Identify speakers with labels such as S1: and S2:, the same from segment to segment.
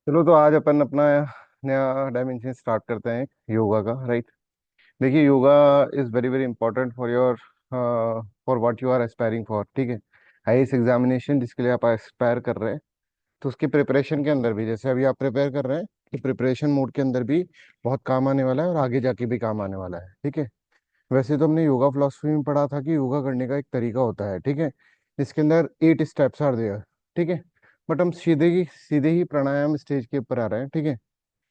S1: चलो तो आज अपन अपना नया डायमेंशन स्टार्ट करते हैं योगा का, राइट। देखिए, yoga is very very important for your for what you are aspiring for, ठीक है। आईएएस एग्जामिनेशन जिसके लिए आप एस्पायर कर रहे हैं, तो उसकी प्रिपरेशन के अंदर भी, जैसे अभी आप प्रिपेयर कर रहे हैं, तो प्रिपरेशन मोड के अंदर भी बहुत काम आने वाला है और आगे जाके भी काम आने वाला है, ठीक है। वैसे तो हमने योगा फिलोसफी में पढ़ा था कि योगा करने का एक तरीका होता है, ठीक है। इसके अंदर 8 स्टेप्स आर देयर, ठीक है। बट हम सीधे ही प्राणायाम स्टेज के ऊपर आ रहे हैं, ठीक है।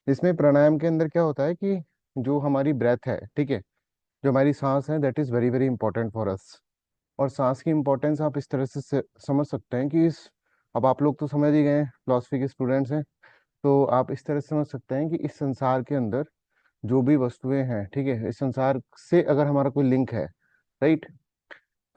S1: इसमें प्राणायाम के अंदर क्या होता है कि जो हमारी ब्रेथ है, ठीक है, जो हमारी सांस है, that is very very important for us. और सांस की इंपॉर्टेंस आप इस तरह से समझ सकते हैं कि इस अब आप लोग तो समझ ही गए हैं, फिलोसफी के स्टूडेंट्स हैं, तो आप इस तरह से समझ सकते हैं कि इस संसार के अंदर जो भी वस्तुएं हैं, ठीक है, इस संसार से अगर हमारा कोई लिंक है, राइट,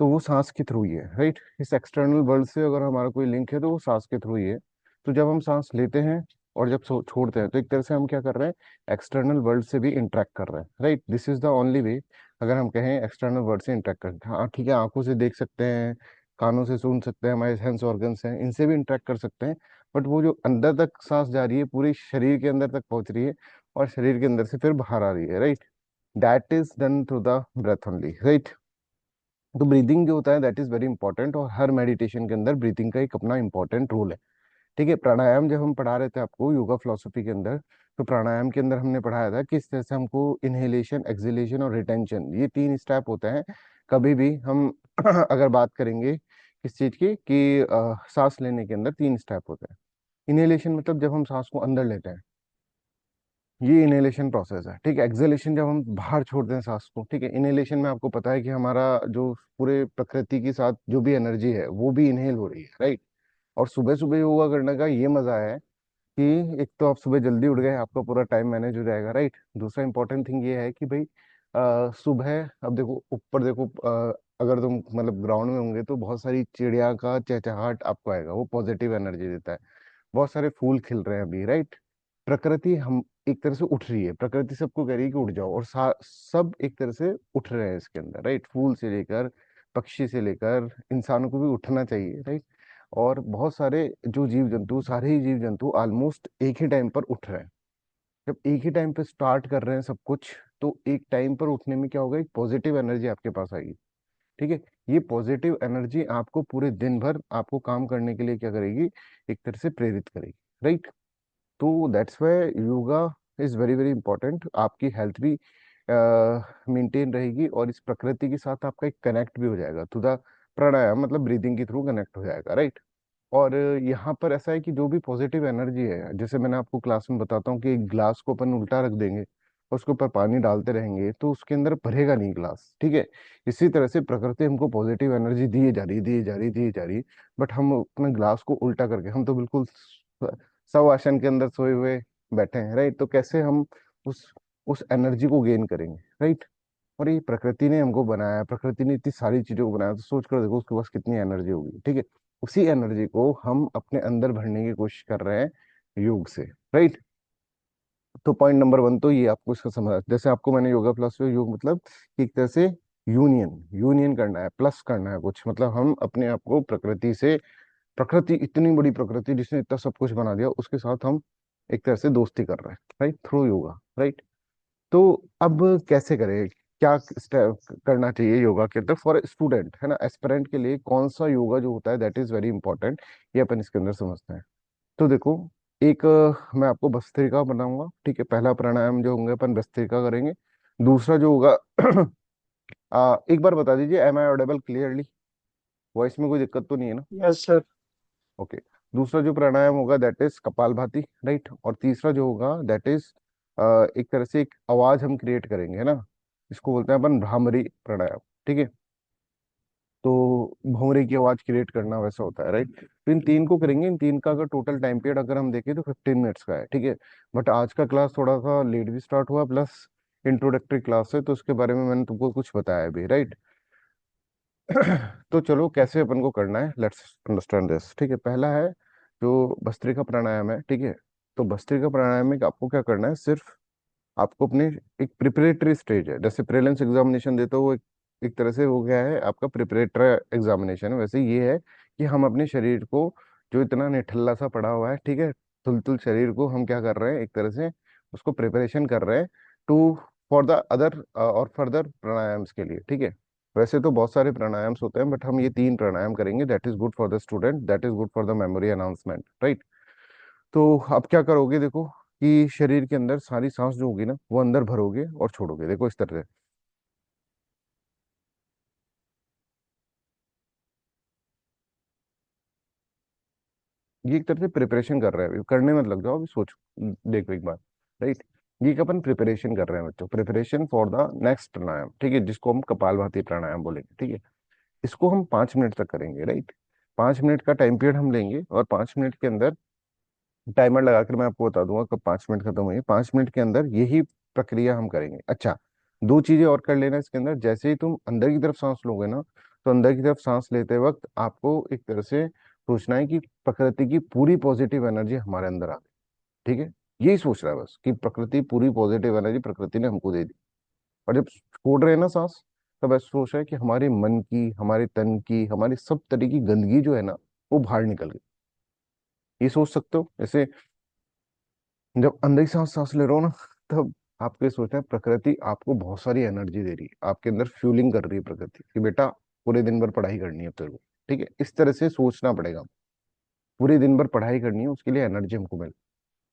S1: तो वो सांस के थ्रू ही है, राइट। इस एक्सटर्नल वर्ल्ड से अगर हमारा कोई लिंक है तो वो सांस के थ्रू ही है। तो जब हम सांस लेते हैं और जब छोड़ते हैं, तो एक तरह से हम क्या कर रहे हैं, एक्सटर्नल वर्ल्ड से भी इंटरेक्ट कर रहे हैं, right. This is the only way. अगर हम कहें एक्सटर्नल वर्ल्ड से इंटरेक्ट कर, हाँ ठीक है, आंखों से देख सकते हैं, कानों से सुन सकते हैं, हमारे सेंस ऑर्गन्स हैं, इनसे भी इंटरेक्ट कर सकते हैं। बट वो जो अंदर तक सांस जा रही है, पूरे शरीर के अंदर तक पहुंच रही है और शरीर के अंदर से फिर बाहर आ रही है, right. That is done through the breath only, right. तो ब्रीदिंग जो होता है दैट इज वेरी इंपॉर्टेंट, और हर मेडिटेशन के अंदर ब्रीदिंग का एक अपना इंपॉर्टेंट रोल है, ठीक है। प्राणायाम जब हम पढ़ा रहे थे आपको योगा फिलोसफी के अंदर, तो प्राणायाम के अंदर हमने पढ़ाया था किस तरह से हमको इनहेलेशन, एक्सहेलेशन और रिटेंशन, ये 3 स्टेप होते हैं। कभी भी हम अगर बात करेंगे किस चीज़ की कि सांस लेने के अंदर 3 स्टेप होते हैं। इनहेलेशन मतलब जब हम सांस को अंदर लेते हैं, ये इनहेलेशन प्रोसेस है, ठीक है। एक्सहेलेशन जब हम बाहर छोड़ते हैं सांस को, ठीक है। इनहेलेशन में आपको पता है कि हमारा जो पूरे प्रकृति के साथ जो भी एनर्जी है वो भी इनहेल हो रही है, राइट। और सुबह सुबह योगा करने का ये मजा है कि एक तो आप सुबह जल्दी उठ गए, आपका पूरा टाइम मैनेज हो जाएगा, राइट। दूसरा इंपॉर्टेंट थिंग ये है कि भाई सुबह अब देखो ऊपर देखो, अगर तुम मतलब ग्राउंड में होंगे तो बहुत सारी चिड़िया का चहचहाट आपको आएगा, वो पॉजिटिव एनर्जी देता है। बहुत सारे फूल खिल रहे हैं अभी, राइट। प्रकृति हम एक तरह से उठ रही है, प्रकृति सबको कह रही है कि उठ जाओ, और सब एक तरह से उठ रहे हैं इसके अंदर, राइट। फूल से लेकर पक्षी से लेकर इंसानों को भी उठना चाहिए, राइट। और बहुत सारे जो जीव जंतु, सारे ही जीव जंतु ऑलमोस्ट एक ही टाइम पर उठ रहे हैं। जब एक ही टाइम पे स्टार्ट कर रहे हैं सब कुछ, तो एक टाइम पर उठने में क्या होगा, एक पॉजिटिव एनर्जी आपके पास आएगी, ठीक है। ये पॉजिटिव एनर्जी आपको पूरे दिन भर आपको काम करने के लिए क्या करेगी, एक तरह से प्रेरित करेगी, राइट। तो that's why yoga is very very important. आपकी हेल्थ भी मेंटेन रहेगी और इस प्रकृति के साथ आपका एक कनेक्ट भी हो जाएगा टू द प्राणायाम, मतलब ब्रीदिंग के थ्रू कनेक्ट हो जाएगा, राइट। और यहाँ पर ऐसा है कि जो भी पॉजिटिव एनर्जी है, जैसे मैंने आपको क्लास में बताता हूँ कि एक ग्लास को अपन उल्टा रख देंगे और उसके ऊपर पानी डालते रहेंगे तो उसके अंदर भरेगा नहीं ग्लास, ठीक है। इसी तरह से प्रकृति हमको पॉजिटिव एनर्जी दिए जा रही, दिए जा रही, दिए जा रही। बट हम अपने ग्लास को उल्टा करके, हम तो बिल्कुल सव आसन के अंदर सोए हुए बैठे हैं, राइट। तो कैसे हम उस उस एनर्जी को गेन करेंगे, राइट। और ये प्रकृति ने हमको बनाया है, प्रकृति ने इतनी सारी चीजों को बनाया, तो सोच कर देखो उसके पास कितनी एनर्जी होगी, ठीक है। उसी एनर्जी को हम अपने अंदर भरने की कोशिश कर रहे हैं योग से, राइट। तो पॉइंट नंबर 1 तो ये आपको इसका समझ, जैसे आपको मैंने योगा प्लस योग मतलब कि एक तरह से यूनियन यूनियन करना है, प्लस करना है कुछ, मतलब हम अपने आप को प्रकृति से, प्रकृति इतनी बड़ी प्रकृति जिसने इतना सब कुछ बना दिया, उसके साथ हम एक तरह से दोस्ती कर रहे हैं, राइट, थ्रू योगा, राइट। तो अब कैसे करें, क्या स्टेप करना चाहिए योगा के अंदर फॉर स्टूडेंट, है ना, एस्पिरेंट के लिए कौन सा योगा जो होता है दैट इज वेरी इंपॉर्टेंट, ये अपन इसके अंदर समझते हैं। तो देखो, एक मैं आपको भस्त्रिका बनाऊंगा, ठीक है। पहला प्राणायाम जो होंगे अपन भस्त्रिका करेंगे। दूसरा जो होगा एक बार बता दीजिए, M I audible clearly, voice में कोई दिक्कत तो नहीं है ना?
S2: Yes sir.
S1: ओके। दूसरा जो प्राणायाम होगा दैट इज कपालभाति, राइट। और तीसरा जो होगा दैट इज एक तरह से एक आवाज हम क्रिएट करेंगे, है ना, इसको बोलते हैं अपन भ्रामरी प्राणायाम, ठीक है। तो भंवरे की आवाज क्रिएट करना वैसा होता है, राइट। तो इन तीन को करेंगे, इन तीन का अगर टोटल टाइम पीरियड अगर हम देखें तो 15 मिनट्स का है, ठीक है। बट आज का क्लास थोड़ा सा लेट भी स्टार्ट हुआ, प्लस इंट्रोडक्टरी क्लास है, तो उसके बारे में मैंने तुमको कुछ बताया भी, राइट। तो चलो कैसे अपन को करना है, लेट्स अंडरस्टैंड दिस, ठीक है। पहला है जो भस्त्रिका प्राणायाम है, ठीक है। तो भस्त्रिका प्राणायाम में आपको क्या करना है, सिर्फ आपको अपने एक प्रिपरेटरी स्टेज है, जैसे प्रीलिम्स एग्जामिनेशन देते हो वो एक तरह से हो गया है आपका प्रिपरेटरी एग्जामिनेशन है, वैसे ये है कि हम अपने शरीर को जो इतना निठल्ला सा पड़ा हुआ है, ठीक है, थुलथुल शरीर को हम क्या कर रहे हैं, एक तरह से उसको प्रिपरेशन कर रहे हैं टू फॉर द अदर और फर्दर प्राणायाम्स के लिए, ठीक है। वैसे तो बहुत सारे प्राणायाम्स होते हैं, बट हम ये तीन प्राणायाम करेंगे, that is good for the student, that is good for the memory announcement, right. तो आप क्या करोगे, देखो कि शरीर के अंदर सारी सांस जो होगी ना वो अंदर भरोगे और छोड़ोगे, देखो इस तरह से। ये एक तरह से प्रिपरेशन कर रहे हैं, अभी करने मत लग जाओ, अभी सोच, देखो एक बार, राइट। ये एक अपन प्रिपरेशन कर रहे हैं बच्चों, प्रिपरेशन फॉर द नेक्स्ट प्राणायाम, ठीक है, जिसको हम कपालभाति प्राणायाम बोलेंगे, ठीक है। इसको हम 5 मिनट तक करेंगे, राइट। 5 मिनट का टाइम पीरियड हम लेंगे, और 5 मिनट के अंदर टाइमर लगाकर मैं आपको बता दूंगा कब 5 मिनट खत्म हुई, 5 मिनट के अंदर यही प्रक्रिया हम करेंगे। अच्छा, दो चीजें और कर लेना इसके अंदर, जैसे ही तुम अंदर की तरफ सांस लोगे ना, तो अंदर की तरफ सांस लेते वक्त आपको एक तरह से सोचना है कि प्रकृति की पूरी पॉजिटिव एनर्जी हमारे अंदर आ गई, ठीक है। यही सोच रहा है बस कि प्रकृति पूरी पॉजिटिव एनर्जी प्रकृति ने हमको दे दी। और जब छोड़ रहे हैं ना सांस, तब ऐसा सोच रहा है कि हमारे मन की, हमारे तन की, हमारी सब तरह की गंदगी जो है ना, वो बाहर निकल गई। ये सोच सकते हो, जैसे जब अंदर ही सांस सांस ले रहे हो ना, तब आपको ये सोचना है प्रकृति आपको बहुत सारी एनर्जी दे रही है, आपके अंदर फ्यूलिंग कर रही है प्रकृति कि बेटा पूरे दिन भर पढ़ाई करनी है तेरे को, ठीक है। इस तरह से सोचना पड़ेगा, पूरे दिन भर पढ़ाई करनी है, उसके लिए एनर्जी हमको मिले।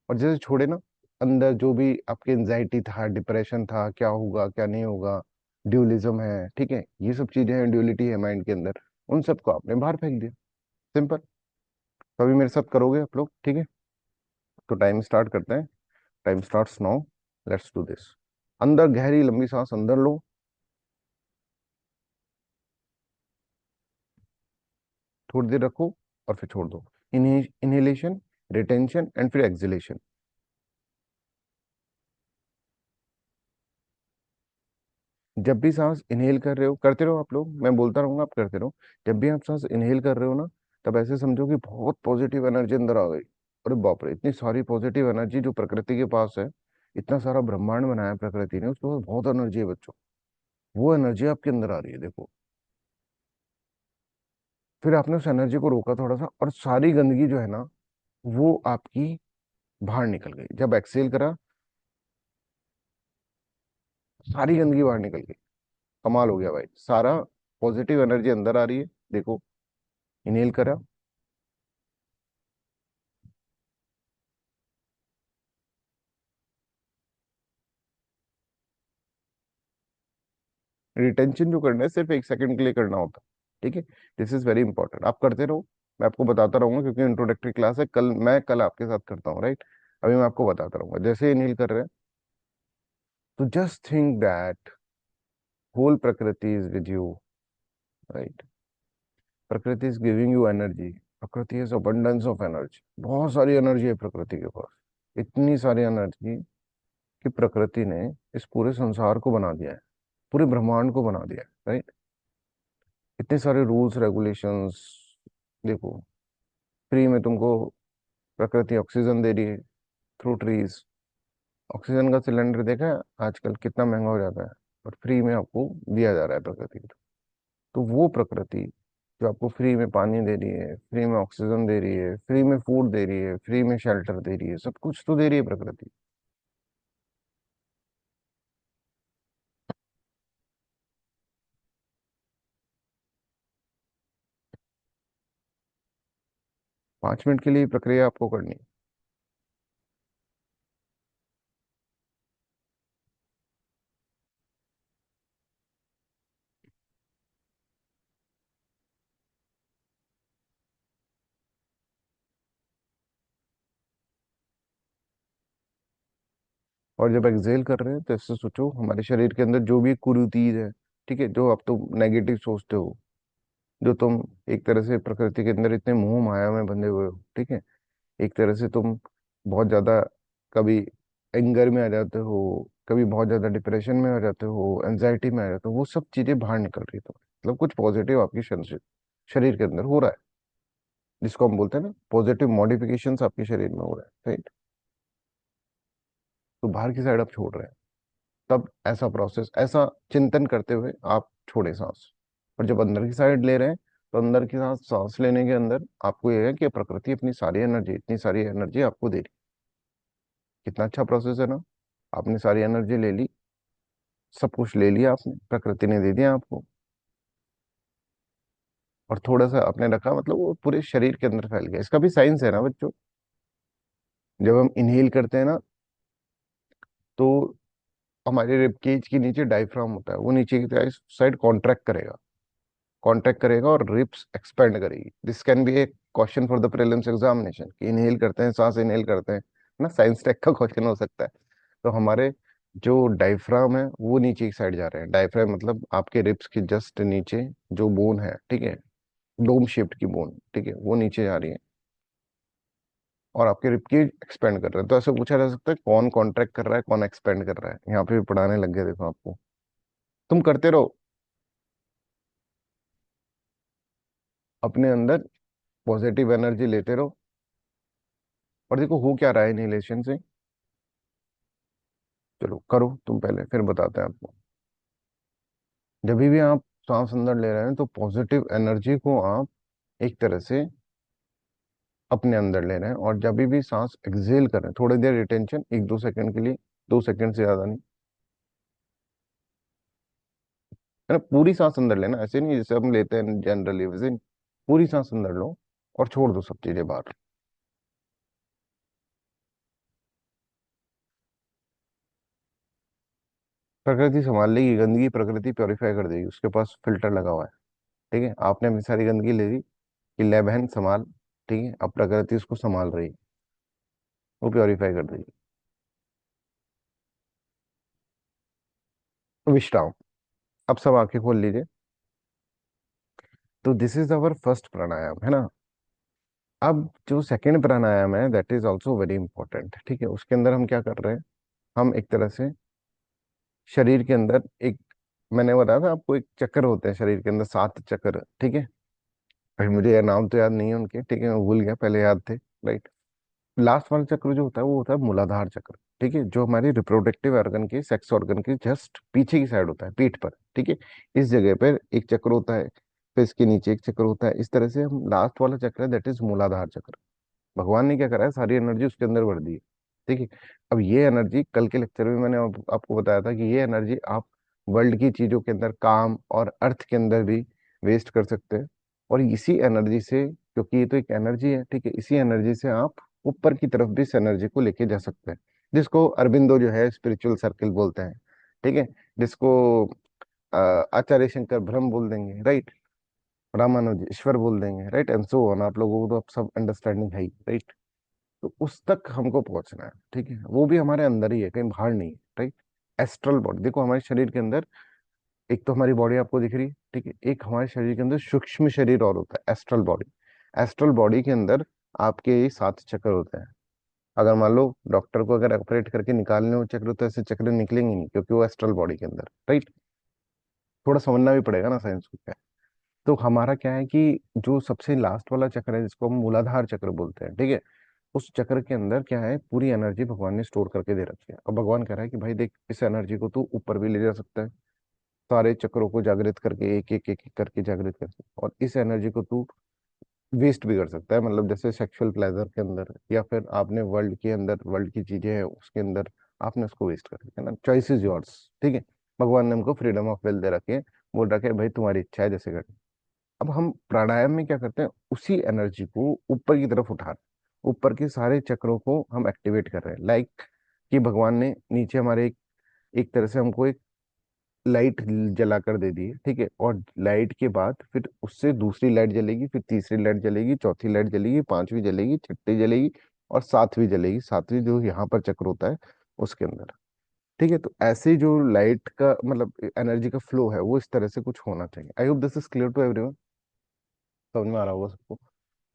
S1: और जैसे छोड़े ना, अंदर जो भी आपके एंजाइटी था, डिप्रेशन था, क्या होगा क्या नहीं होगा, ड्यूलिज्म है, ठीक है, ये सब चीजें हैं, ड्यूलिटी है माइंड के अंदर, उन सबको आपने बाहर फेंक दिया, सिंपल। तो अभी मेरे साथ करोगे आप लोग, ठीक है। तो टाइम स्टार्ट करते हैं, time starts now, let's do this. अंदर गहरी लंबी सांस अंदर लो, थोड़ी देर रखो, और फिर छोड़ दो। इनहेलेशन, रिटेंशन एंड फिर एक्सहेलेशन। जब भी सांस इनहेल कर रहे हो, करते रहो आप लोग, मैं बोलता रहूंगा, आप करते रहो। जब भी आप सांस इनहेल कर रहे हो ना, तब ऐसे समझो कि बहुत पॉजिटिव एनर्जी अंदर आ गई। अरे बाप रे, इतनी सारी पॉजिटिव एनर्जी जो प्रकृति के पास है, इतना सारा ब्रह्मांड बनाया है प्रकृति ने, उसके पास बहुत एनर्जी है बच्चों। वो एनर्जी आपके अंदर आ रही है, देखो। फिर आपने उस एनर्जी को रोका थोड़ा सा, और सारी गंदगी जो है ना, वो आपकी बाहर निकल गई। जब एक्सेल करा, सारी गंदगी बाहर निकल गई। कमाल हो गया भाई, सारा पॉजिटिव एनर्जी अंदर आ रही है, देखो। इनहेल करा, रिटेंशन जो करना है सिर्फ 1 सेकंड के लिए करना होता है, ठीक है। दिस इज वेरी इंपॉर्टेंट, आप करते रहो। मैं आपको बताता रहूंगा, क्योंकि इंट्रोडक्टरी क्लास है, कल आपके साथ करता हूँ, राइट। अभी मैं आपको बताता रहूंगा, जैसे इनहेल कर रहे हैं, तो जस्ट थिंक दैट होल प्रकृति इज विद यू, राइट। प्रकृति इज गिविंग यू एनर्जी, प्रकृति इज अबंडेंस ऑफ एनर्जी, बहुत सारी एनर्जी है प्रकृति के पास। इतनी सारी एनर्जी कि प्रकृति ने इस पूरे संसार को बना दिया है, पूरे ब्रह्मांड को बना दिया है, राइट। इतने सारे रूल्स रेगुलेशंस, देखो, फ्री में तुमको प्रकृति ऑक्सीजन दे रही है थ्रू ट्रीज। ऑक्सीजन का सिलेंडर देखा है आजकल कितना महंगा हो जाता है, और फ्री में आपको दिया जा रहा है प्रकृति की। तो वो प्रकृति जो आपको फ्री में पानी दे रही है, फ्री में ऑक्सीजन दे रही है, फ्री में फूड दे रही है, फ्री में शेल्टर दे रही है, सब कुछ तो दे रही है प्रकृति। 5 मिनट के लिए ये प्रक्रिया आपको करनी है। और जब एक्सेल कर रहे हैं, तो इससे सोचो हमारे शरीर के अंदर जो भी कुरीति है, ठीक है, जो आप तुम नेगेटिव सोचते हो, जो तुम एक तरह से प्रकृति के अंदर इतने मोह माया में बंधे हुए हो, ठीक है, एक तरह से तुम बहुत ज्यादा कभी एंगर में आ जाते हो, कभी बहुत ज्यादा डिप्रेशन में आ जाते हो, एंजाइटी में आ जाते हो, वो सब चीजें बाहर निकल रही है, तो मतलब कुछ पॉजिटिव आपकी शरीर के अंदर हो रहा है, जिसको हम बोलते हैं ना पॉजिटिव मॉडिफिकेशन आपके शरीर में हो रहा है, राइट। तो बाहर की साइड आप छोड़ रहे हैं, तब ऐसा प्रोसेस, ऐसा चिंतन करते हुए आप छोड़े सांस। और जब अंदर की साइड ले रहे हैं, तो अंदर के साथ सांस लेने के अंदर आपको ये है कि प्रकृति अपनी सारी एनर्जी, इतनी सारी एनर्जी आपको दे रही। कितना अच्छा प्रोसेस है ना। आपने सारी एनर्जी ले ली, सब कुछ ले लिया आपने, प्रकृति ने दे दिया आपको। और थोड़ा सा आपने रखा, मतलब वो पूरे शरीर के अंदर फैल गया। इसका भी साइंस है ना बच्चों। जब हम इनहेल करते हैं ना, तो हमारे रिब केज के नीचे डायफ्राम होता है, वो नीचे की साइड कॉन्ट्रैक्ट करेगा। कॉन्ट्रैक्ट करेगा और रिब्स एक्सपेंड करेगी। This can be A question for the prelims examination, कि इनहेल करते हैं, सांस इनहेल करते हैं ना, साइंस टेक का क्वेश्चन हो सकता है। तो हमारे जो डायफ्राम है वो नीचे की साइड जा रहे हैं। डायफ्राम मतलब आपके रिब्स के जस्ट नीचे जो बोन है, ठीक है, डोम शेप्ड की बोन, ठीक है, वो नीचे जा रही है और आपके रिब की एक्सपेंड कर रहे हैं। तो ऐसे पूछा जा सकता है कौन कॉन्ट्रैक्ट कर रहा है, कौन एक्सपेंड कर रहा है। यहाँ पे भी पढ़ाने लग गए, देखो आपको। तुम करते रहो, अपने अंदर पॉजिटिव एनर्जी लेते रहो। और देखो हो क्या रहा है इनहेलेशन से। चलो करो तुम पहले, फिर बताते हैं आपको। जब भी आप सांस अंदर ले रहे हैं तो पॉजिटिव एनर्जी को आप एक तरह से अपने अंदर ले रहे हैं। और जब भी सांस एक्सेल कर रहे हैं, थोड़ी देर रिटेंशन, 1-2 सेकंड के लिए, 2 सेकंड से ज्यादा नहीं, है ना। पूरी सांस अंदर लेना, ऐसे नहीं जैसे हम लेते हैं जनरली, वैसे नहीं। पूरी सांस अंदर लो और छोड़ दो सब चीजें बाहर। प्रकृति संभाल लेगी, गंदगी प्रकृति प्योरीफाई कर देगी, उसके पास फिल्टर लगा हुआ है। ठीक है, आपने अपनी सारी गंदगी ले ली कि ले बहन संभाल। ठीक है, अब प्रकृति उसको संभाल रही है, वो प्योरीफाई कर देगी। तो विश्राम। अब सब आंखें खोल लीजिए। तो दिस इज अवर फर्स्ट प्राणायाम, है ना। अब जो सेकंड प्राणायाम है that is also very important. ठीक है, उसके अंदर हम क्या कर रहे हैं, हम एक तरह से शरीर के अंदर एक, मैंने बताया था आपको, एक चक्र होते हैं शरीर के अंदर, 7 चक्र। ठीक है, अभी मुझे ये नाम तो याद नहीं है उनके, ठीक है, मैं भूल गया, पहले याद थे। राइट। लास्ट वाला चक्र जो होता है वो होता है मूलाधार चक्र। ठीक है, जो हमारी रिप्रोडक्टिव ऑर्गन की, सेक्स ऑर्गन की जस्ट पीछे की साइड होता है, पीठ पर। ठीक है, इस जगह पर एक चक्र होता है, फिर इसके नीचे एक चक्र होता है। इस तरह से हम, लास्ट वाला चक्र है दैट इज मूलाधार चक्र। भगवान ने क्या करा है, सारी एनर्जी उसके अंदर भर दी है। ठीक है, अब ये एनर्जी, कल के लेक्चर में मैंने आपको बताया था कि ये एनर्जी आप वर्ल्ड की चीजों के अंदर, काम और अर्थ के अंदर भी वेस्ट कर सकते हैं। और इसी एनर्जी से, क्योंकि ये तो एक एनर्जी है, ठीक है, इसी एनर्जी से आप ऊपर की तरफ भी इस एनर्जी को लेके जा सकते हैं, जिसको अरबिंदो जो है स्पिरिचुअल सर्किल बोलते हैं। ठीक है, जिसको आचार्य शंकर ब्रह्म बोल देंगे, राइट, रामानुज ईश्वर बोल देंगे, राइट, एंड सो ऑन। आप लोगों को तो अब सब अंडरस्टैंडिंग है ही, राइट। तो उस तक हमको पहुंचना है। ठीक है, वो भी हमारे अंदर ही है, कहीं बाहर नहीं है, राइट। एस्ट्रल बॉडी, देखो हमारे शरीर के अंदर, एक तो हमारी बॉडी आपको दिख रही है, ठीक है, एक हमारे शरीर के अंदर सूक्ष्म शरीर और होता है, एस्ट्रल बॉडी। एस्ट्रल बॉडी के अंदर आपके ये 7 चक्र होते हैं। अगर मान लो डॉक्टर को अगर ऑपरेट करके निकालने हो चक्र, तो ऐसे चक्र निकलेंगे नहीं, क्योंकि वो एस्ट्रल बॉडी के अंदर, राइट। थोड़ा समझना भी पड़ेगा ना साइंस को क्या है। तो हमारा क्या है कि जो सबसे लास्ट वाला चक्र है, जिसको हम मूलाधार चक्र बोलते हैं, ठीक है, उस चक्र के अंदर क्या है, पूरी एनर्जी भगवान ने स्टोर करके दे रखी है। अब भगवान कह रहा है कि भाई देख, इस एनर्जी को तू ऊपर भी ले जा सकता है, सारे चक्रों को जागृत करके, एक एक एक एक करके जागृत करके। और इस एनर्जी को तू वेस्ट भी कर सकता है, मतलब जैसे सेक्सुअल प्लेजर के अंदर, या फिर आपने वर्ल्ड के अंदर, वर्ल्ड की चीजें हैं उसके अंदर आपने उसको वेस्ट कर दिया, है ना। Choice is yours. ठीक है, भगवान ने हमको फ्रीडम ऑफ विल दे रखे, बोल रखे है भाई तुम्हारी इच्छा है जैसे कर। अब हम प्राणायाम में क्या करते हैं, उसी एनर्जी को ऊपर की तरफ उठा रहे हैं, ऊपर के सारे चक्रों को हम एक्टिवेट कर रहे हैं। लाइक कि भगवान ने नीचे हमारे एक तरह से हमको एक लाइट जला कर दे दी है, ठीक है। और लाइट के बाद फिर उससे दूसरी लाइट जलेगी, फिर तीसरी लाइट जलेगी, चौथी लाइट जलेगी, पांचवी जलेगी, छठी जलेगी, और सातवीं जलेगी। सातवीं जो यहाँ पर चक्र होता है उसके अंदर। ठीक है, तो ऐसे जो लाइट का मतलब एनर्जी का फ्लो है, वो इस तरह से कुछ होना चाहिए। I hope this is clear to everyone, समझ में आ रहा होगा सबको।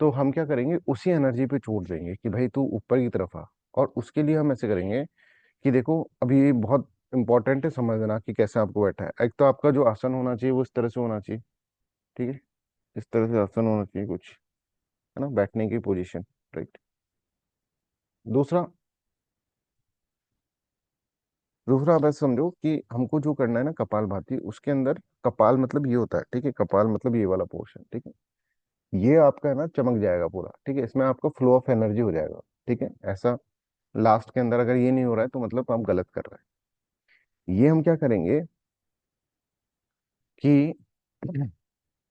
S1: तो हम क्या करेंगे, उसी एनर्जी पे छोड़ देंगे कि भाई तू ऊपर की तरफ आ। और उसके लिए हम ऐसे करेंगे कि देखो, अभी ये बहुत इंपॉर्टेंट है समझना कि कैसे आपको बैठा है। एक तो आपका जो आसन होना चाहिए वो इस तरह से होना चाहिए, ठीक है, इस तरह से आसन होना चाहिए कुछ, है ना, बैठने की पोजीशन, राइट। दूसरा, दूसरा आप ऐसे समझो कि हमको जो करना है ना कपाल भाती, उसके अंदर कपाल मतलब ये होता है, ठीक है, कपाल मतलब ये वाला पोर्शन, ठीक है। ये आपका है ना चमक जाएगा पूरा, ठीक है, इसमें आपका फ्लो ऑफ एनर्जी हो जाएगा। ठीक है, ऐसा लास्ट के अंदर अगर ये नहीं हो रहा है तो मतलब आप गलत कर रहे हैं। ये हम क्या करेंगे कि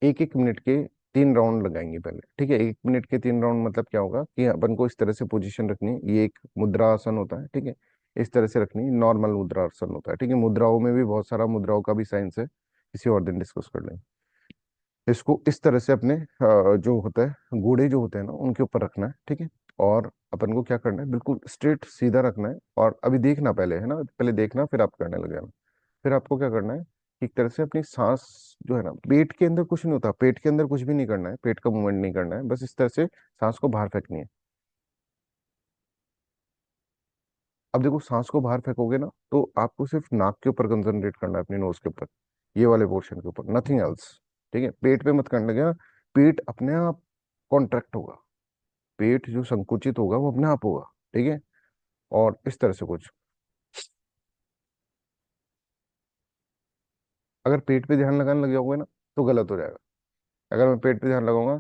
S1: एक एक मिनट के 3 राउंड लगाएंगे पहले। ठीक है, 1 मिनट के 3 राउंड मतलब क्या होगा कि अपन को इस तरह से पोजीशन रखनी है, ये एक मुद्रा आसन होता है, ठीक है, इस तरह से रखनी है, नॉर्मल मुद्रा आसन होता है। ठीक है, मुद्राओं में भी बहुत सारा मुद्राओं का भी साइंस है, किसी और दिन डिस्कस कर लेंगे। इसको इस तरह से अपने जो होता है घोड़े जो होते हैं ना उनके ऊपर रखना है। ठीक है, और अपन को क्या करना है, बिल्कुल स्ट्रेट सीधा रखना है, और अभी देखना पहले है ना, पहले देखना फिर आप करने लग जाना। फिर आपको क्या करना है, एक तरह से अपनी सांस जो है ना, पेट के अंदर कुछ नहीं होता, पेट के अंदर कुछ भी नहीं करना है, पेट का मूवमेंट नहीं करना है, बस इस तरह से सांस को बाहर फेंकनी है। अब देखो, सांस को बाहर फेंकोगे ना तो आपको सिर्फ नाक के ऊपर कंसंट्रेट करना है, अपनी नोज के ऊपर, ये वाले पोर्शन के ऊपर, नथिंग एल्स। ठीक है, पेट पे मत करने लगे, पेट अपने आप कॉन्ट्रैक्ट होगा, पेट जो संकुचित होगा वो अपने आप होगा। ठीक है, और इस तरह से कुछ, अगर पेट पे ध्यान लगाने लग जाओगे ना तो गलत हो जाएगा। अगर मैं पेट पे ध्यान लगाऊंगा,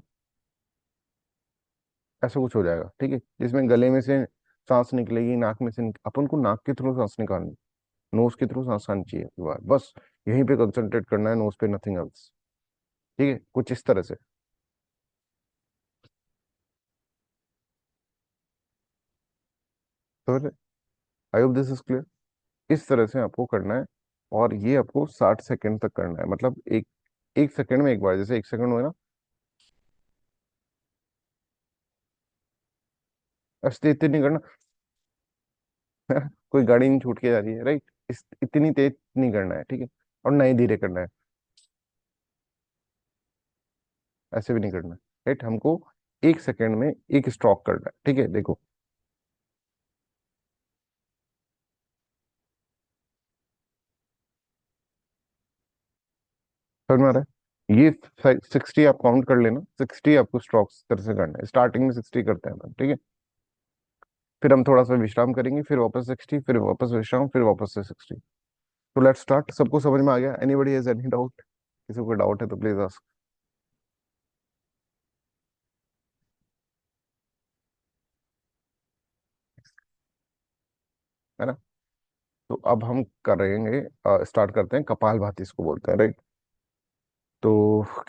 S1: ऐसा कुछ हो जाएगा। ठीक है, जिसमें गले में से सांस निकलेगी, नाक में से अपन को नाक के थ्रू सांस निकालनी, नोज के थ्रू सांस आनी चाहिए बार, बस यहीं पे कंसंट्रेट करना है, नोज पे, नथिंग एल्स। ठीक है, कुछ इस तरह से। तो आई होप दिस इज क्लियर। इस तरह से आपको करना है, और ये आपको 60 सेकंड तक करना है, मतलब एक एक सेकंड में एक बार, जैसे 1 सेकंड हुए ना, ऐसे इतने नहीं करना। कोई गाड़ी नहीं छूट के जा रही है, राइट, इतनी तेज नहीं करना है। ठीक है, और ना ही धीरे करना है, ऐसे भी नहीं करना है। राइट, हमको 1 सेकंड में एक स्ट्रोक करना है। ठीक है, देखो, समझ में आ रहा है? ये 60 आप काउंट कर लेना, 60 आपको स्ट्रोक्स तरह से करना है, स्टार्टिंग में 60 करते हैं अपन। ठीक है, फिर हम थोड़ा सा विश्राम करेंगे, फिर वापस 60, फिर वापस विश्राम, फिर वापस से 60। तो लेट्स स्टार्ट। सबको समझ में आ गया? Anybody has any doubt? किसी को डाउट है तो प्लीज आस्क। है ना? तो अब हम करेंगे, स्टार्ट करते हैं, कपाल भाती इसको बोलते हैं, राइट? तो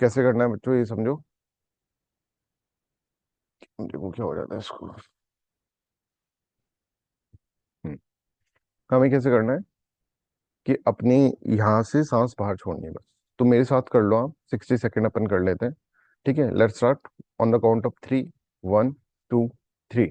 S1: कैसे करना है बच्चों, ये समझो। देखो क्या हो जाता है इसको। हम्म, हमें कैसे करना है कि अपनी यहाँ से सांस बाहर छोड़नी है बस। तो मेरे साथ कर लो आप, 60 सेकेंड अपन कर लेते हैं। ठीक है, let's start on the count of 3। 1, 2, 3।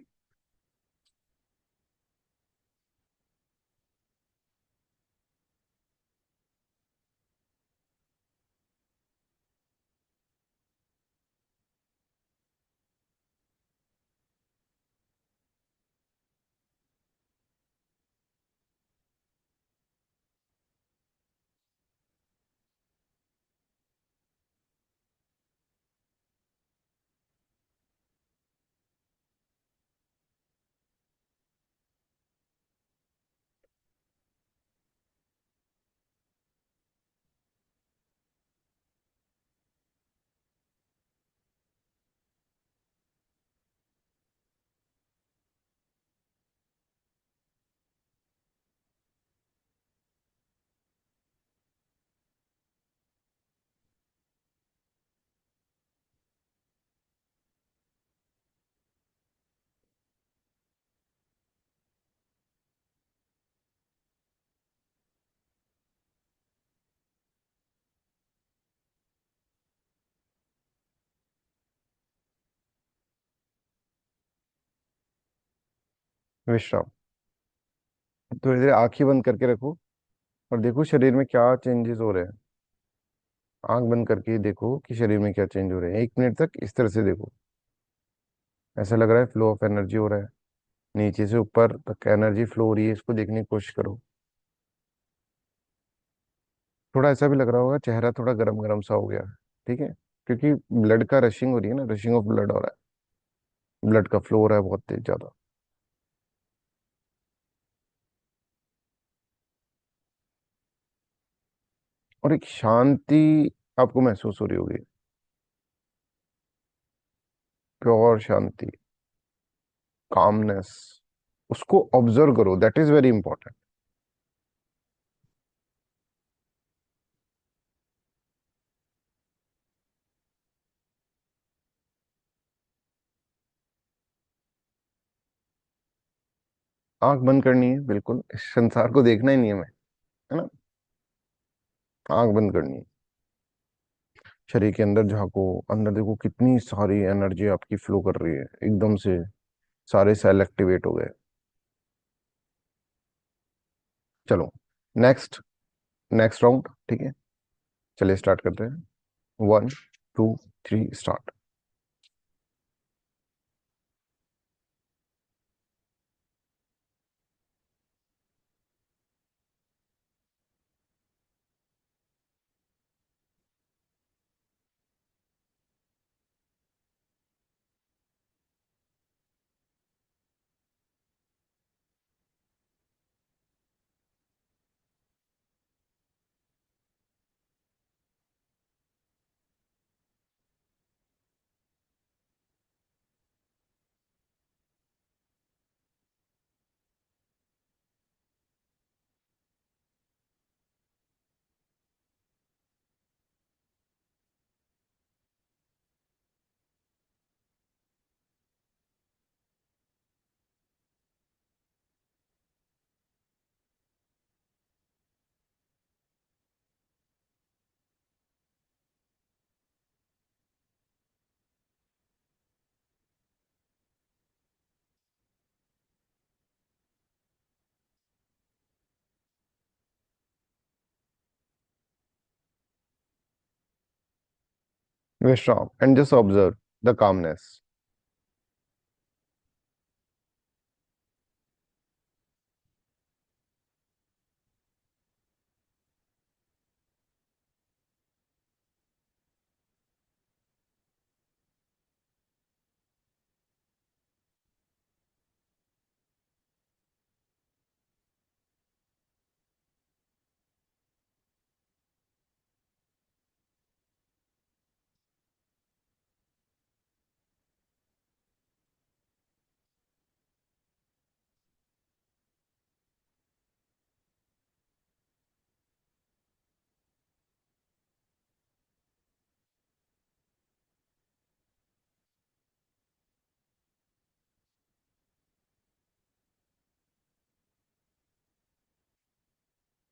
S1: विश्राम। थोड़ी देर आंखें बंद करके रखो, और देखो शरीर में क्या चेंजेस हो रहे हैं। आंख बंद करके देखो कि शरीर में क्या चेंज हो रहे हैं, 1 मिनट तक इस तरह से देखो। ऐसा लग रहा है फ्लो ऑफ एनर्जी हो रहा है, नीचे से ऊपर तक एनर्जी फ्लो हो रही है, इसको देखने की कोशिश करो। थोड़ा ऐसा भी लग रहा होगा, चेहरा थोड़ा गरम गरम सा हो गया। ठीक है, क्योंकि ब्लड का रशिंग हो रही है ना, रशिंग ऑफ ब्लड हो रहा है, ब्लड का फ्लो हो रहा है बहुत तेज ज्यादा। और एक शांति आपको महसूस हो रही होगी। प्योर शांति, कामनेस, उसको ऑब्जर्व करो, दैट इज वेरी इंपॉर्टेंट। आंख बंद करनी है, बिल्कुल, इस संसार को देखना ही नहीं है हमें, है ना। आंख बंद करनी है, शरीर के अंदर झांको, अंदर देखो कितनी सारी एनर्जी आपकी फ्लो कर रही है एकदम से, सारे सेल एक्टिवेट हो गए। चलो, नेक्स्ट, नेक्स्ट राउंड, ठीक है। चलिए स्टार्ट करते हैं। 1 2 3 स्टार्ट। विश्राम, and just observe the calmness.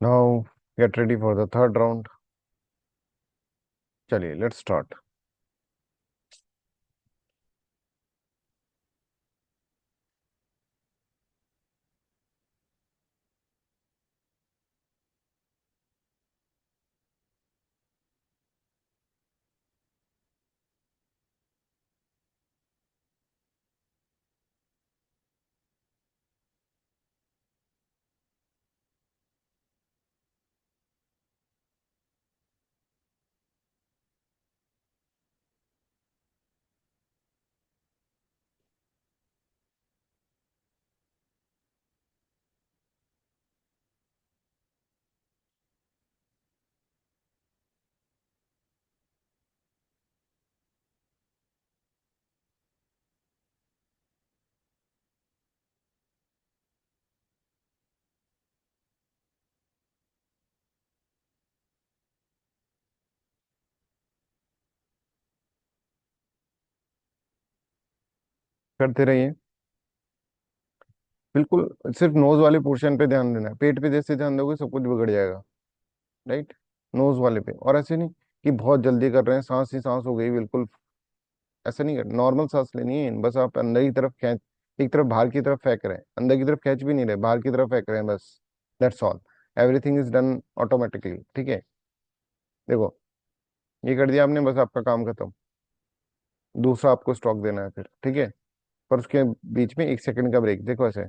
S1: Now get ready for the third round. चलिए लेट्स स्टार्ट। करते रहिए, बिल्कुल। सिर्फ नोज वाले पोर्शन पे ध्यान देना है, पेट पे जैसे ध्यान दोगे सब कुछ बिगड़ जाएगा, राइट। नोज वाले पे, और ऐसे नहीं कि बहुत जल्दी कर रहे हैं, सांस ही सांस हो गई बिल्कुल, ऐसा नहीं कर, नॉर्मल सांस लेनी है, बस आप अंदर की तरफ खींच, एक तरफ बाहर की तरफ फेंक रहे हैं, अंदर की तरफ खींच भी नहीं रहे, बाहर की तरफ फेंक रहे हैं बस, that's all. Everything is done automatically, ठीक है। देखो, ये कर दिया आपने, बस आपका काम खत्म। दूसरा आपको स्टॉक देना है फिर, ठीक है। पर उसके बीच में 1 सेकंड का ब्रेक, देखो ऐसे,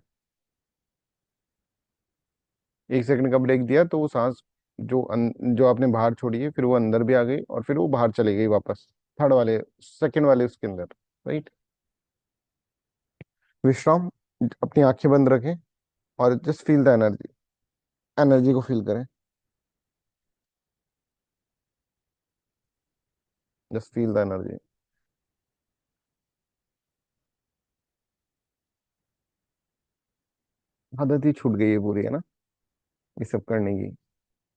S1: 1 सेकंड का ब्रेक दिया तो वो सांस जो आपने बाहर छोड़ी है, फिर वो अंदर भी आ गई और फिर वो बाहर चली गई वापस, थर्ड वाले, सेकंड वाले उसके अंदर, राइट। विश्राम, अपनी आंखें बंद रखें और just feel the energy, energy को फील करें, जस्ट फील द एनर्जी। आदत ही छूट गई है पूरी, है ना, ये सब करने की।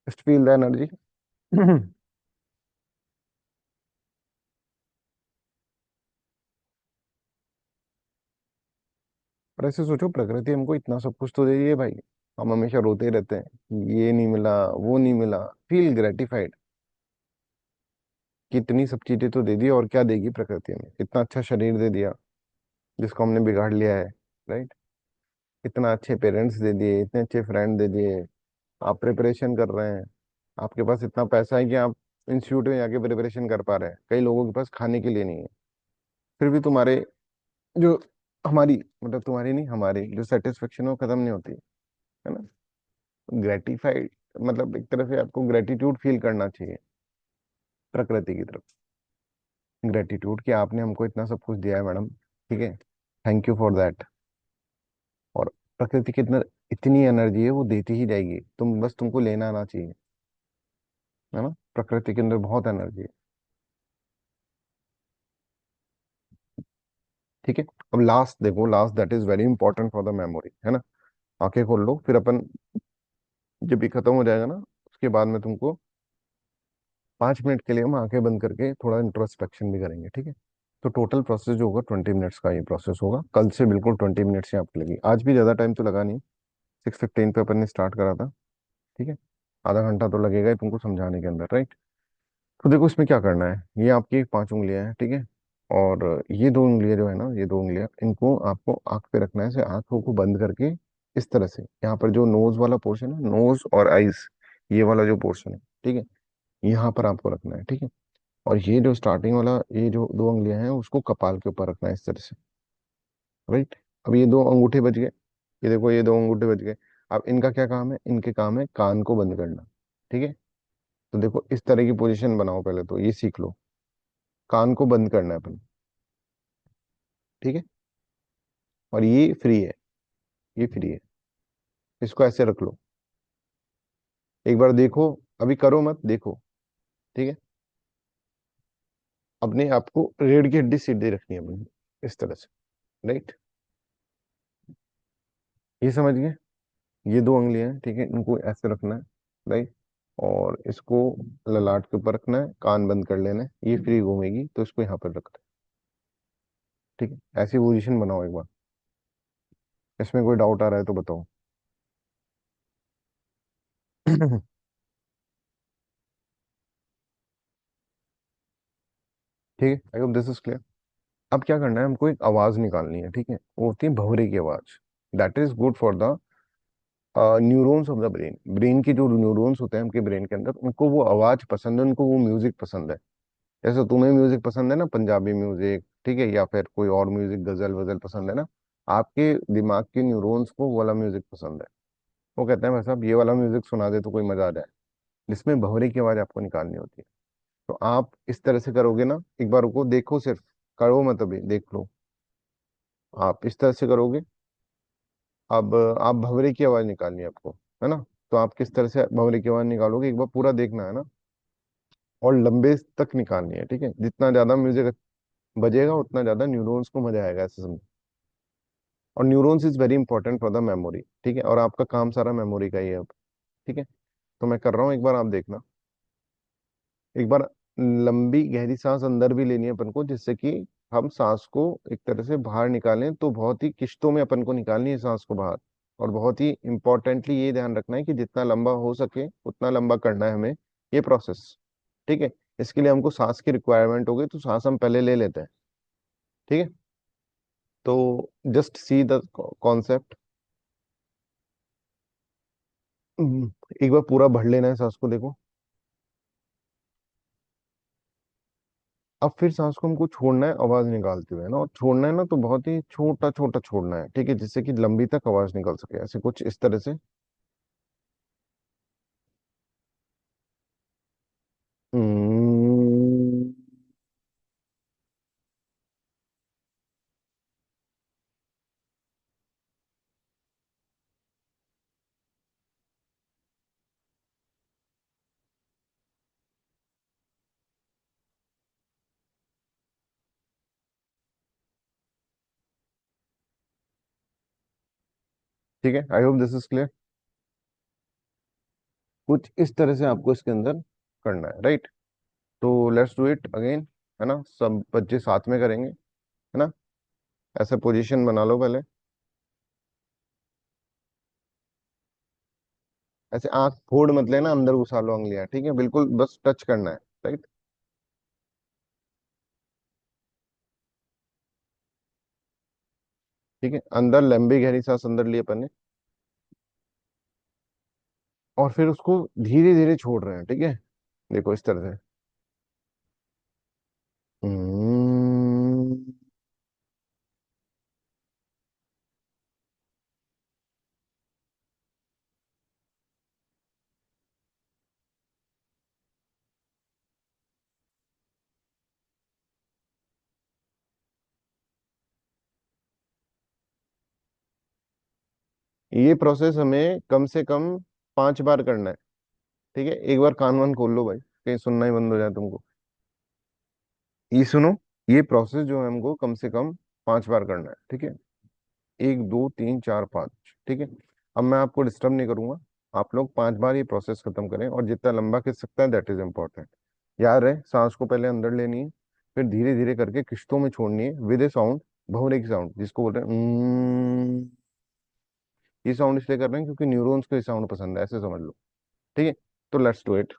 S1: Just feel the energy. पर ऐसे सोचो, प्रकृति हमको इतना सब कुछ तो दे रही है भाई, हम हमेशा रोते रहते हैं कि ये नहीं मिला, वो नहीं मिला। फील ग्रेटिफाइड कि इतनी सब चीजें तो दे दी, और क्या देगी प्रकृति हमें? इतना अच्छा शरीर दे दिया जिसको हमने बिगाड़ लिया है, राइट। इतना अच्छे पेरेंट्स दे दिए, इतने अच्छे फ्रेंड दे दिए। आप प्रिपरेशन कर रहे हैं, आपके पास इतना पैसा है कि आप इंस्टीट्यूट में जाके प्रिपरेशन कर पा रहे हैं, कई लोगों के पास खाने के लिए नहीं है। फिर भी तुम्हारे जो, हमारी मतलब तुम्हारी नहीं, हमारी जो सेटिस्फेक्शन है वो खत्म नहीं होती, है ना। ग्रेटिफाइड मतलब एक तरह से आपको ग्रेटिट्यूड फील करना चाहिए प्रकृति की तरफ। ग्रेटिट्यूड कि आपने हमको इतना सब कुछ दिया है मैडम, ठीक है, थैंक यू फॉर दैट। और प्रकृति की इतना, इतनी एनर्जी है, वो देती ही जाएगी, तुम बस, तुमको लेना आना चाहिए, है ना। प्रकृति के अंदर बहुत एनर्जी है। ठीक है। अब लास्ट देखो, last that is very important for the memory, है ना। आंखें खोल लो, फिर अपन जब भी खत्म हो जाएगा ना, उसके बाद में तुमको 5 मिनट के लिए हम आंखें बंद करके थोड़ा इंट्रोस्पेक्शन भी करेंगे, ठीक है। तो टोटल प्रोसेस जो होगा 20 मिनट्स का ये प्रोसेस होगा, कल से बिल्कुल 20 मिनट्स ही आपको लगी, आज भी ज़्यादा टाइम तो लगा नहीं। 6:15 पे अपन ने स्टार्ट करा था, ठीक है। आधा घंटा तो लगेगा ही तुमको समझाने के अंदर, राइट। तो देखो इसमें क्या करना है, ये आपकी 5 उंगलियां हैं, ठीक है। और ये 2 उंगलियां जो है ना, ये 2 उंगलियां, इनको आपको आंख पे रखना है, ऐसे आंखों को बंद करके। इस तरह से यहाँ पर जो नोज वाला पोर्शन है, नोज और आईज, ये वाला जो पोर्शन है, ठीक है, यहाँ पर आपको रखना है, ठीक है। और ये जो स्टार्टिंग वाला, ये जो 2 उंगलियां हैं, उसको कपाल के ऊपर रखना है, इस तरह से, राइट। अब ये 2 अंगूठे बच गए, ये देखो ये 2 अंगूठे बच गए। अब इनका क्या काम है, इनके काम है कान को बंद करना, ठीक है। तो देखो इस तरह की पोजीशन बनाओ, पहले तो ये सीख लो, कान को बंद करना है अपन, ठीक है। और ये फ्री है, ये फ्री है, इसको ऐसे रख लो। एक बार देखो, अभी करो मत, देखो, ठीक है। अपने आप को रीढ़ की हड्डी सीधी रखनी है अपनी, इस तरह से, राइट। ये समझ गए, ये 2 उंगलियां हैं, ठीक है, इनको ऐसे रखना है, राइट। और इसको ललाट के ऊपर रखना है, कान बंद कर लेना है, ये फ्री घूमेगी तो इसको यहाँ पर रखना है, ठीक है। ऐसी पोजीशन बनाओ एक बार। इसमें कोई डाउट आ रहा है तो बताओ। ठीक है, आई होप दिस इज क्लियर। अब क्या करना है, हमको एक आवाज निकालनी है, ठीक है, वो होती है भंवरे की आवाज। That is good for the neurons of the brain. Brain की जो न्यूरॉन्स होते हैं हमके ब्रेन के अंदर, उनको वो आवाज पसंद है, उनको वो म्यूजिक पसंद है। जैसे तुम्हें म्यूजिक पसंद है ना, पंजाबी म्यूजिक, ठीक है, या फिर कोई और म्यूजिक, गजल वजल पसंद है ना, आपके दिमाग के न्यूरॉन्स को वो वाला म्यूजिक पसंद है। वो कहते हैं भाई साहब ये वाला म्यूजिक सुना दे तो कोई मजा आ जाए, जिसमें भंवरे की आवाज आपको निकालनी होती है। तो आप इस तरह से करोगे ना, एक बार को देखो, सिर्फ करो मत, अभी देख लो। आप इस तरह से करोगे। अब आप भंवरे की आवाज निकालनी है आपको, है ना। तो आप किस तरह से भंवरे की आवाज निकालोगे, एक बार पूरा देखना है ना। और लंबे तक निकालनी है, ठीक है, जितना ज्यादा म्यूजिक बजेगा उतना ज्यादा न्यूरॉन्स को मजा आएगा, ऐसे समझो। और neurons is very important for the memory, ठीक है, और आपका काम सारा मेमोरी का ही है अब, ठीक है। तो मैं कर रहा हूँ, एक बार आप देखना। एक बार लंबी गहरी सांस अंदर भी लेनी है अपन को, जिससे कि हम सांस को एक तरह से बाहर निकालें, तो बहुत ही किश्तों में अपन को निकालनी है सांस को बाहर। और बहुत ही इंपॉर्टेंटली ये ध्यान रखना है कि जितना लंबा हो सके उतना लंबा करना है हमें, ये प्रोसेस, ठीक है। इसके लिए हमको सांस की रिक्वायरमेंट होगी, तो सांस हम पहले ले लेते हैं, ठीक है। तो जस्ट सी द कॉन्सेप्ट। एक बार पूरा भर लेना है सांस को, देखो। अब फिर सांस को हमको छोड़ना है आवाज निकालते हुए ना, और छोड़ना है ना तो बहुत ही छोटा छोटा छोड़ना है, ठीक है, जिससे कि लंबी तक आवाज निकल सके, ऐसे कुछ इस तरह से। हम्म, ठीक है, आई होप दिस इज क्लियर। कुछ इस तरह से आपको इसके अंदर करना है, राइट। तो लेट्स डू इट अगेन, है ना, सब बच्चे साथ में करेंगे, है ना। ऐसा पोजीशन बना लो पहले। ऐसे आंख फोड़ मत लेना, अंदर घुसा लो उंगलियां, ठीक है, बिल्कुल बस टच करना है, राइट। ठीक है, अंदर लंबी गहरी सांस अंदर लिए अपन ने, और फिर उसको धीरे धीरे छोड़ रहे हैं, ठीक है। देखो इस तरह से। हम्म। ये प्रोसेस हमें कम से कम 5 बार करना है, ठीक है। एक बार कान वान खोल लो भाई, कहीं सुनना ही बंद हो जाए तुमको। ये सुनो, ये प्रोसेस जो है हमको कम से कम 5 बार करना है, ठीक है। 1 2 3 4 5, ठीक है। अब मैं आपको डिस्टर्ब नहीं करूंगा, आप लोग 5 बार ये प्रोसेस खत्म करें, और जितना लंबा खींच सकता है दैट इज इम्पोर्टेंट। याद रहे, सांस को पहले अंदर लेनी है, फिर धीरे धीरे करके किश्तों में छोड़नी है विद ए साउंड, भंवरे की साउंड जिसको बोलते हैं ये साउंड इसलिए कर रहे हैं क्योंकि न्यूरॉन्स को ये साउंड पसंद है, ऐसे समझ लो, ठीक है। तो लेट्स डू इट।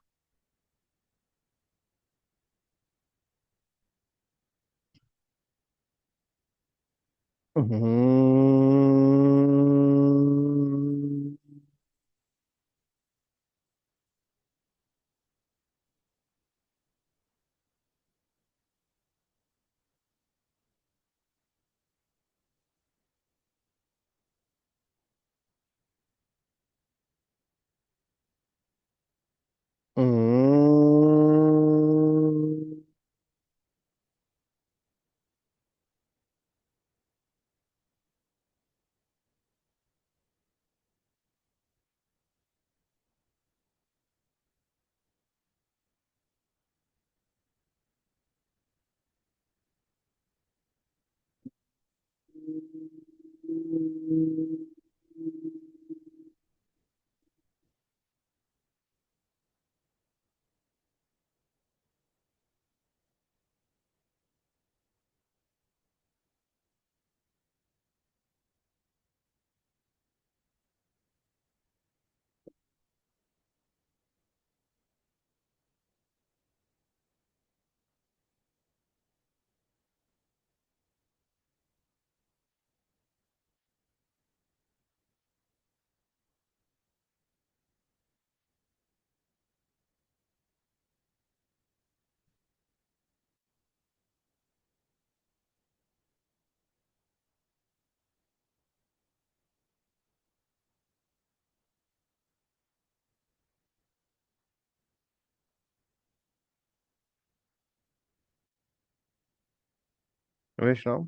S1: विश्राम,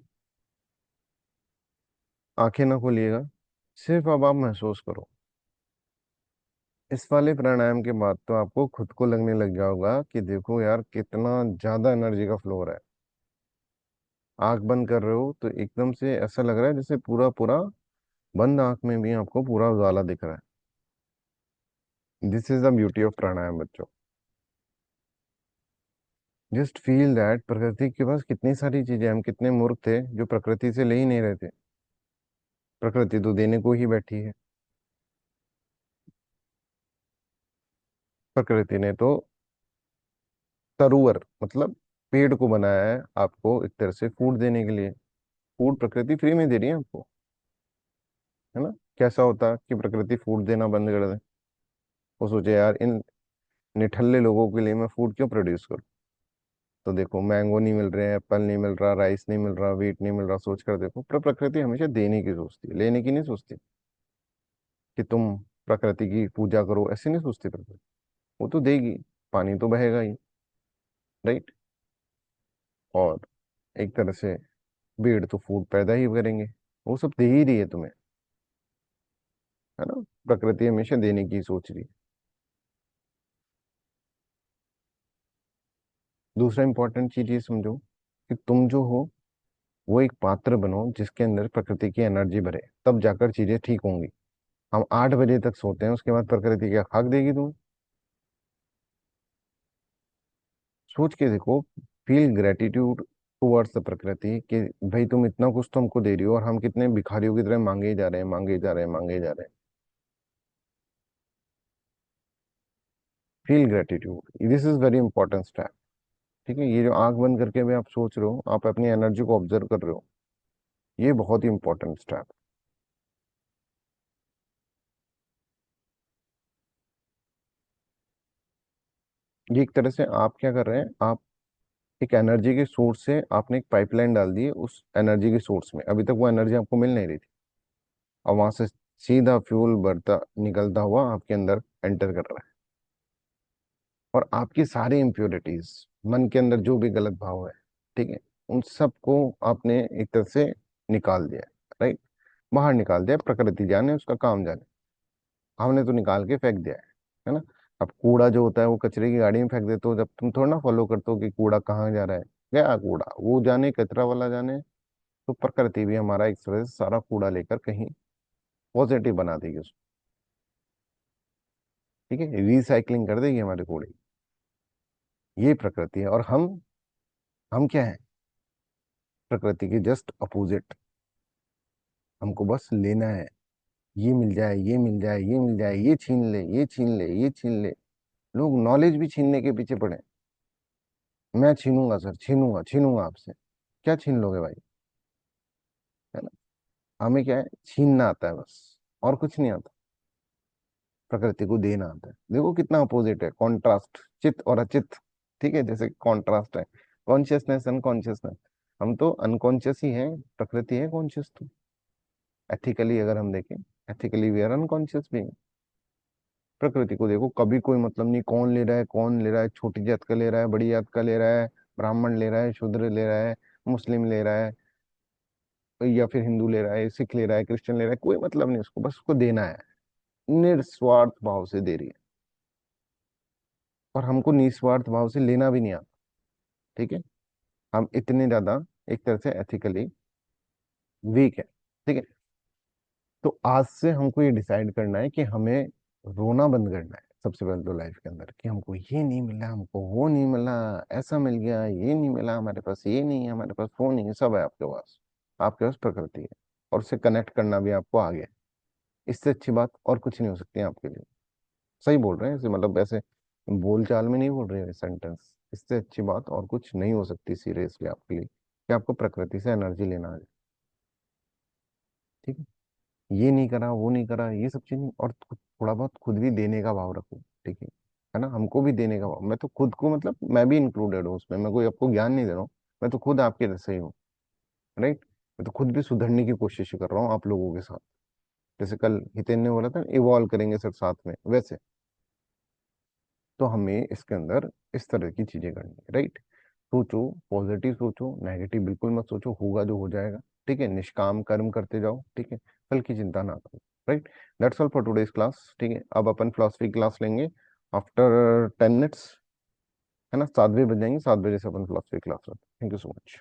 S1: आंखें ना खोलिएगा, सिर्फ अब आप महसूस करो। इस वाले प्राणायाम के बाद तो आपको खुद को लगने लग गया होगा कि देखो यार कितना ज्यादा एनर्जी का फ्लो हो रहा है। आंख बंद कर रहे हो तो एकदम से ऐसा लग रहा है जैसे पूरा पूरा बंद आंख में भी आपको पूरा उजाला दिख रहा है। This is the beauty of pranayama बच्चों। जस्ट फील दैट प्रकृति के पास कितनी सारी चीजें, हम कितने मूर्ख थे जो प्रकृति से ले ही नहीं रहे थे। प्रकृति तो देने को ही बैठी है। प्रकृति ने तो तरुवर मतलब पेड़ को बनाया है आपको एक तरह से फूड देने के लिए। फूड प्रकृति फ्री में दे रही है आपको, है ना। कैसा होता कि प्रकृति फूड देना बंद कर दे, वो सोचे यार इन निठल्ले लोगों के लिए मैं फूड क्यों प्रोड्यूस करूं। तो देखो मैंगो नहीं मिल रहे हैं, एप्पल नहीं मिल रहा, राइस नहीं मिल रहा, वीट नहीं मिल रहा, सोच कर देखो। पर प्रकृति हमेशा देने की सोचती है, लेने की नहीं सोचती। कि तुम प्रकृति की पूजा करो ऐसे नहीं सोचती प्रकृति। वो तो देगी, पानी तो बहेगा ही, राइट। और एक तरह से पेड़ तो फूड पैदा ही करेंगे, वो सब दे ही रही है तुम्हें, है ना। प्रकृति हमेशा देने की सोच रही है। दूसरा इंपॉर्टेंट चीज ये समझो कि तुम जो हो वो एक पात्र बनो जिसके अंदर प्रकृति की एनर्जी भरे, तब जाकर चीजें ठीक होंगी। हम 8 बजे तक सोते हैं, उसके बाद प्रकृति क्या खाक देगी तुम्हें? सोच के देखो। फील ग्रेटिट्यूड टुवर्ड्स द प्रकृति कि भाई तुम इतना कुछ तो हमको दे रही हो, और हम कितने भिखारियों की तरह मांगे ही जा रहे हैं, मांगे ही जा रहे हैं, मांगे ही जा रहे हैं। Feel gratitude, this is very important step. ठीक है, ये जो आंख बंद करके भी आप सोच रहे हो, आप अपनी एनर्जी को ऑब्जर्व कर रहे हो, ये बहुत ही इंपॉर्टेंट स्टेप। ये एक तरह से आप क्या कर रहे हैं, आप एक एनर्जी के सोर्स से आपने एक पाइपलाइन डाल दी है उस एनर्जी के सोर्स में, अभी तक वो एनर्जी आपको मिल नहीं रही थी, और वहां से सीधा फ्यूल बढ़ता निकलता हुआ आपके अंदर एंटर कर रहा है। और आपकी सारी इम्प्योरिटीज, मन के अंदर जो भी गलत भाव है, ठीक है, उन सबको आपने एक तरह से निकाल दिया, राइट, बाहर निकाल दिया। प्रकृति जाने, उसका काम जाने, हमने तो निकाल के फेंक दिया है ना। अब कूड़ा जो होता है वो कचरे की गाड़ी में फेंक देते हो, जब तुम थोड़ा ना फॉलो करते हो कि कूड़ा कहाँ जा रहा है, गया कूड़ा वो जाने, कचरा वाला जाने। तो प्रकृति भी हमारा एक तरह से सारा कूड़ा लेकर कहीं पॉजिटिव बना देगी उसको, ठीक है, रिसाइकलिंग कर देगी हमारे कूड़े की। ये प्रकृति है, और हम क्या है, प्रकृति के जस्ट अपोजिट। हमको बस लेना है, ये मिल जाए, ये मिल जाए, ये मिल जाए, ये छीन ले, ये छीन ले, ये छीन ले। लोग नॉलेज भी छीनने के पीछे पड़े हैं। मैं छीनूंगा सर, छीनूंगा, छीनूंगा आपसे। क्या छीन लोगे भाई? है ना। हमें क्या है, छीनना आता है बस, और कुछ नहीं आता। प्रकृति को देना आता है। देखो कितना अपोजिट है, कॉन्ट्रास्ट, चित और अचित। ठीक है, जैसे कॉन्ट्रास्ट है, कॉन्शियसनेस अनकॉन्शियसनेस। हम तो अनकॉन्शियस ही हैं, प्रकृति है कॉन्शियस तो। एथिकली अगर हम देखें, एथिकली वी आर अनकॉन्शियस भी। प्रकृति को देखो, कभी कोई मतलब नहीं कौन ले रहा है, कौन ले रहा है, छोटी जात का ले रहा है, बड़ी जात का ले रहा है, ब्राह्मण ले रहा है, शूद्र ले रहा है, मुस्लिम ले रहा है, या फिर हिंदू ले रहा है, सिख ले रहा है, क्रिश्चियन ले रहा है, कोई मतलब नहीं उसको, बस उसको देना है। निस्वार्थ भाव से दे रही है, और हमको निस्वार्थ भाव से लेना भी नहीं आता। ठीक है, हम इतने ज्यादा एक तरह से एथिकली वीक है। ठीक है, तो आज से हमको ये डिसाइड करना है कि हमें रोना बंद करना है सबसे पहले तो लाइफ के अंदर, कि हमको ये नहीं मिला, हमको वो नहीं मिला, ऐसा मिल गया, ये नहीं मिला, हमारे पास ये नहीं है, हमारे पास वो नहीं है, सब है आपके पास। आपके पास प्रकृति है, और उससे कनेक्ट करना भी आपको आ गया है। इससे अच्छी बात और कुछ नहीं हो सकती है आपके लिए। सही बोल रहे हैं ऐसे, मतलब ऐसे बोल चाल में नहीं बोल रहे हैं सेंटेंस। इससे अच्छी बात और कुछ नहीं हो सकती सीरियसली आपके लिए, कि आपको प्रकृति से एनर्जी लेना है। ठीक है, ये नहीं करा, वो नहीं करा, ये सब चीज नहीं, और थोड़ा बहुत खुद भी देने का भाव रखो। ठीक है ना, हमको भी देने का भाव, मैं तो खुद को, मतलब मैं भी इंक्लूडेड हूँ उसमें, मैं कोई आपको ज्ञान नहीं दे रहा हूँ, मैं तो खुद आपके जैसे ही हूँ, राइट। मैं तो खुद भी सुधरने की कोशिश कर रहा हूँ आप लोगों के साथ। जैसे कल हितेन ने बोला था, इवॉल्व करेंगे सब साथ में, वैसे तो हमें इसके अंदर इस तरह की चीजें करनी है, राइट। सोचो, पॉजिटिव सोचो, नेगेटिव बिल्कुल मत सोचो, होगा जो हो जाएगा। ठीक है, निष्काम कर्म करते जाओ, ठीक है, फल की चिंता ना करो, right. That's all for today's class. ठीक है, अब अपन फिलोसफी क्लास लेंगे आफ्टर 10 मिनट्स, है ना, 7 बजे बज जाएंगे, 7 बजे से अपन फिलोसफी क्लास लेंगे। Thank you so much.